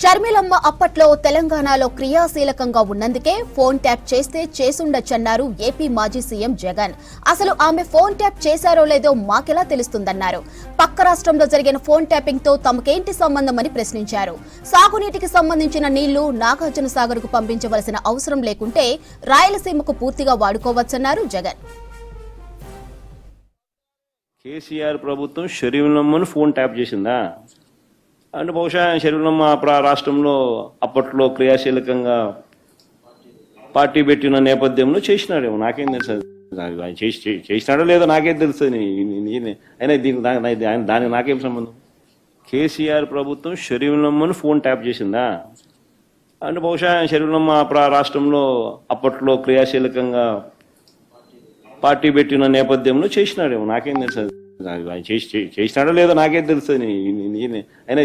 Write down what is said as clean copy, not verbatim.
షర్మిలమ్మ అప్పట్లో తెలంగాణలో క్రియాశీలకంగా ఉన్నందుకే ఫోన్ ట్యాప్ చేస్తే చేసుండొచ్చన్నారు ఏపీ మాజీ సీఎం జగన్. అసలు ఆమె ఫోన్ ట్యాప్ చేశారో లేదో మాకెలా తెలుస్తుందన్నారు. పక్క రాష్ట్రంలో జరిగిన ఫోన్ ట్యాపింగ్ తో తమకేంటి సంబంధమని ప్రశ్నించారు. సాగునీటికి సంబంధించిన నీళ్లు నాగార్జున సాగర్ కు పంపించవలసిన అవసరం లేకుంటే రాయలసీమకు పూర్తిగా వాడుకోవచ్చన్నారు జగన్. కేసీఆర్ ప్రభుత్వం షర్మిలమ్మను ఫోన్ ట్యాప్ చేసిందా అంటే బహుశా షర్మిలమ్మ రాష్ట్రంలో అప్పట్లో క్రియాశీలకంగా పార్టీ పెట్టిన నేపథ్యంలో చేసినాడేమో, నాకేం తెలుసు. చేసినాడో లేదో నాకేం తెలుసు. అయినా దానికి నాకేం సంబంధం. కేసీఆర్ ప్రభుత్వం షర్మిలమ్మను ఫోన్ ట్యాప్ చేసిందా అంటే బహుశా షర్మిలమ్మ రాష్ట్రంలో అప్పట్లో క్రియాశీలకంగా పార్టీ పెట్టిన నేపథ్యంలో చేసినాడేమో, నాకేం తెలుసు. చేసినాడో లేదో నాకేం తెలుసు. అయినా